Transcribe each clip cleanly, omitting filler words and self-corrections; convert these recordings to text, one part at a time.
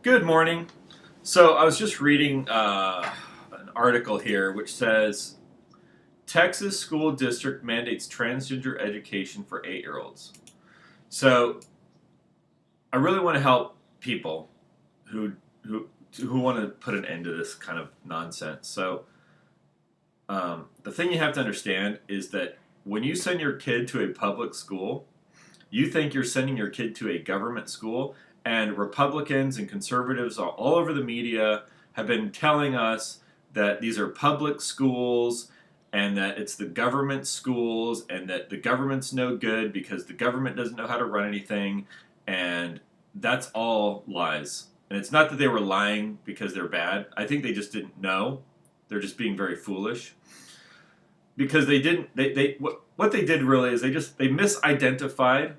Good morning. So I was just reading an article here which says Texas school district mandates transgender education for 8-year-olds. So I really want to help people who who who want to put an end to this kind of nonsense. So the thing you have to understand is that when you send your kid to a public school, you think you're sending your kid to a government school, and Republicans and conservatives all over the media have been telling us that these are public schools and that it's the government schools and that the government's no good because the government doesn't know how to run anything, and that's all lies. And it's not that they were lying because they're bad. I think they just didn't know. They're just being very foolish because they didn't. What they did really is they misidentified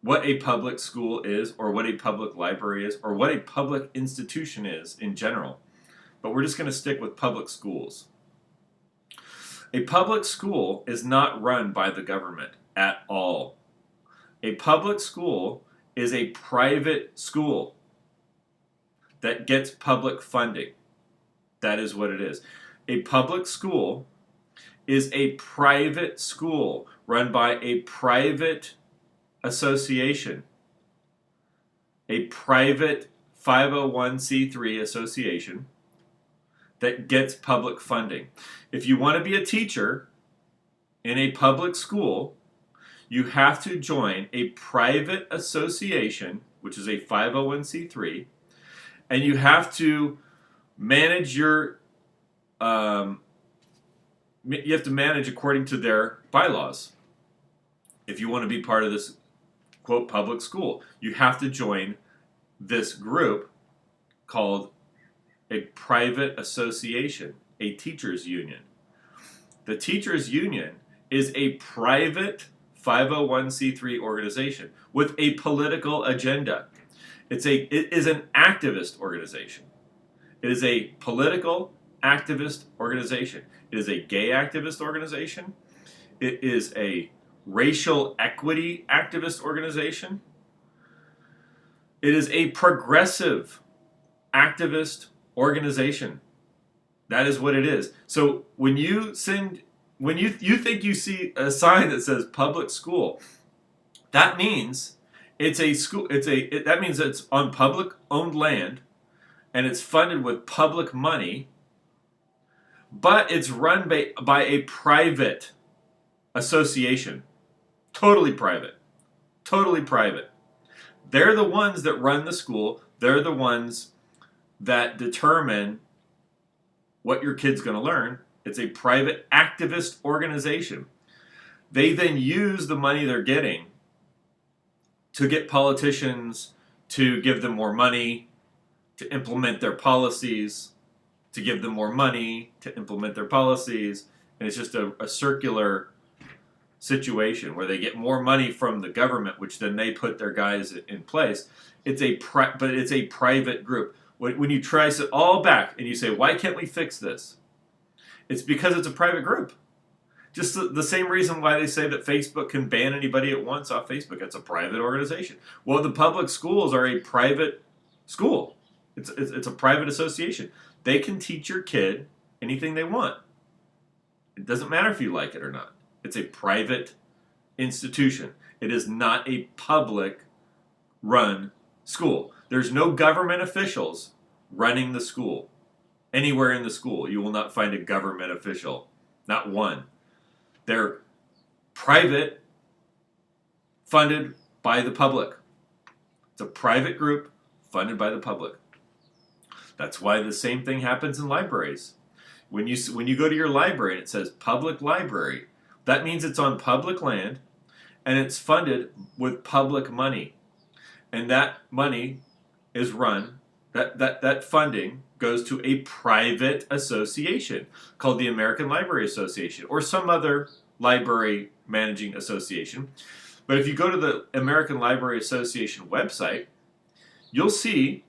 what a public school is, or what a public library is, or what a public institution is in general. But we're just going to stick with public schools. A public school is not run by the government at all. A public school is a private school that gets public funding. That is what it is. A public school is a private school run by a private association, a private 501c3 association that gets public funding. If you want to be a teacher in a public school, you have to join a private association, which is a 501c3, and you have to manage you have to manage according to their bylaws. If you want to be part of this quote public school, you have to join this group called a private association, a teachers union. The teachers union is a private 501c3 organization with a political agenda. It is an activist organization. It is a political activist organization. It is a gay activist organization. It is a racial equity activist organization. It is a progressive activist organization. That is what it is. So when you think you see a sign that says public school, that means it's a school. That means it's on public owned land, and it's funded with public money, but it's run by a private association. Totally private. Totally private. They're the ones that run the school. They're the ones that determine what your kid's going to learn. It's a private activist organization. They then use the money they're getting to get politicians to give them more money, to implement their policies, to give them more money, to implement their policies. And it's just a circular situation where they get more money from the government, which then they put their guys in place. But it's a private group. When you trace it all back and you say, why can't we fix this? It's because it's a private group. Just the same reason why they say that Facebook can ban anybody it wants off Facebook. It's a private organization. Well, the public schools are a private school. It's a private association. They can teach your kid anything they want. It doesn't matter if you like it or not. It's a private institution. It is not a public run school. There's no government officials running the school. Anywhere in the school, you will not find a government official. Not one. They're private, funded by the public. It's a private group funded by the public. That's why the same thing happens in libraries. When you go to your library and it says public library, that means it's on public land and it's funded with public money. And that money is run, that funding goes to a private association called the American Library Association or some other library managing association. But if you go to the American Library Association website, you'll see,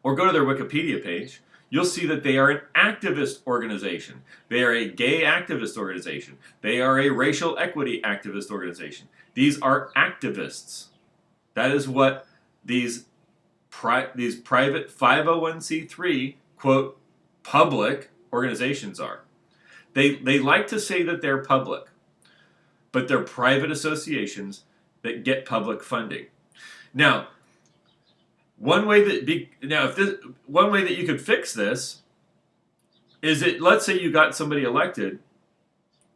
or go to their Wikipedia page, you'll see that they are an activist organization. They are a gay activist organization. They are a racial equity activist organization. These are activists. That is what these these private 501c3 quote public organizations are. They like to say that they're public, but they're private associations that get public funding. Now, one way that you could fix this is that, let's say you got somebody elected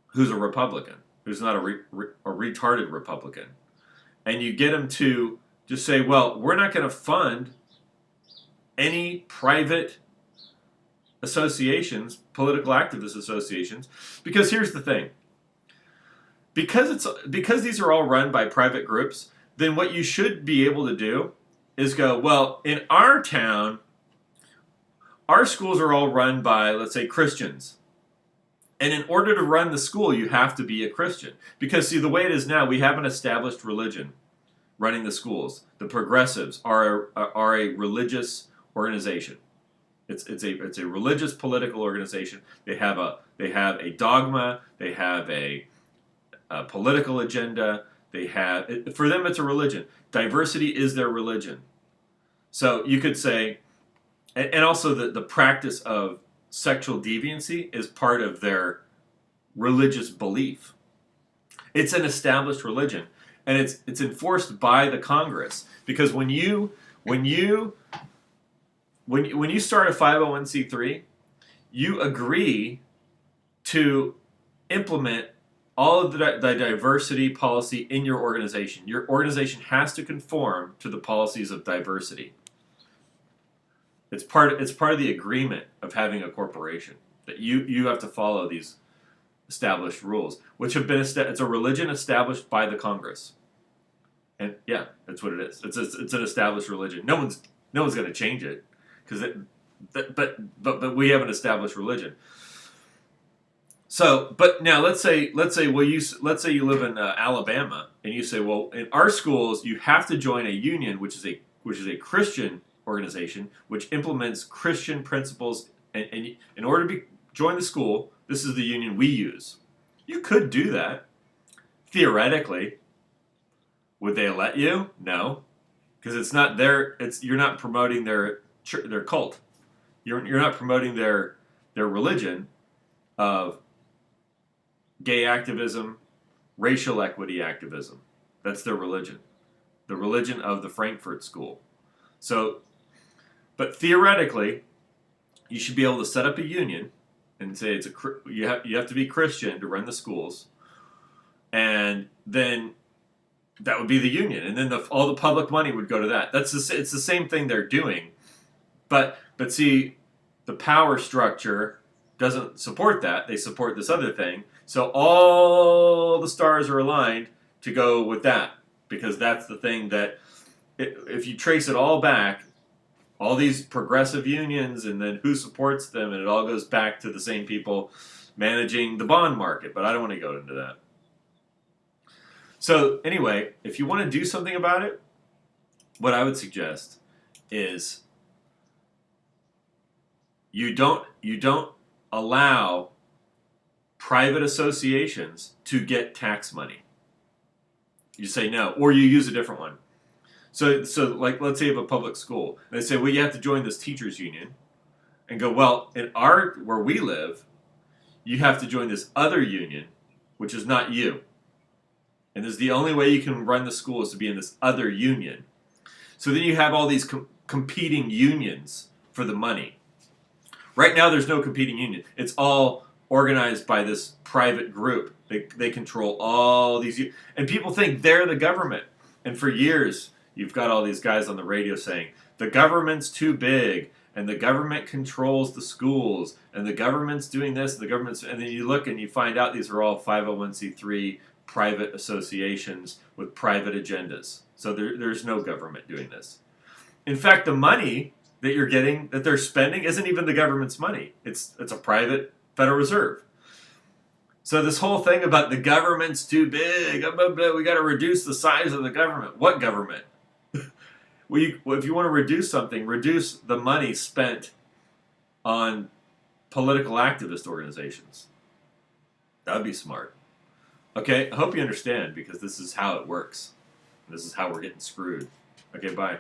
who's a Republican, who's not a retarded Republican, and you get them to just say, well, we're not going to fund any private associations, political activist associations, because here's the thing. Because these are all run by private groups, then what you should be able to do is go, well, in our town, our schools are all run by, let's say, Christians. And in order to run the school, you have to be a Christian. Because, see, the way it is now, we have an established religion running the schools. The progressives are a religious organization. It's a religious political organization. They have a dogma. They have a political agenda. For them, it's a religion. Diversity is their religion. So you could say, and also the practice of sexual deviancy is part of their religious belief. It's an established religion, and it's enforced by the Congress, because when you start a 501c3, you agree to implement all of the diversity policy in your organization. Your organization has to conform to the policies of diversity. It's part of the agreement of having a corporation, that you have to follow these established rules, which have been it's a religion established by the Congress. And yeah, that's what it is. It's an established religion. No one's going to change it, but we have an established religion. So, but now let's say you live in Alabama, and you say, well, in our schools you have to join a union, which is a Christian organization, which implements Christian principles, and in order to join the school, this is the union we use. You could do that theoretically. Would they let you? No, because it's not you're not promoting their cult. You're not promoting their religion of gay activism, racial equity activism. That's their religion. The religion of the Frankfurt School. So, but theoretically, you should be able to set up a union and say you have to be Christian to run the schools, and then that would be the union, and then all the public money would go to that. It's the same thing they're doing, but see, the power structure doesn't support that. They support this other thing. So all the stars are aligned to go with that, because that's the thing that, if you trace it all back, all these progressive unions, and then who supports them, and it all goes back to the same people managing the bond market. But I don't want to go into that. So anyway, if you want to do something about it, what I would suggest is you don't allow private associations to get tax money. You say no, or you use a different one. So like, let's say you have a public school, and they say, well, you have to join this teachers union, and go, well, where we live, you have to join this other union, which is not you. And this is the only way you can run the school, is to be in this other union. So then you have all these competing unions for the money. Right now, there's no competing union. It's all organized by this private group. They control all these, and people think they're the government. And for years, you've got all these guys on the radio saying, the government's too big, and the government controls the schools, and the government's doing this, and then you look and you find out these are all 501c3 private associations with private agendas. So there's no government doing this. In fact, the money that you're getting, that they're spending, isn't even the government's money. It's a private Federal Reserve. So this whole thing about the government's too big, we got to reduce the size of the government. What government? Well, if you want to reduce something, reduce the money spent on political activist organizations. That would be smart. Okay, I hope you understand, because this is how it works. This is how we're getting screwed. Okay, bye.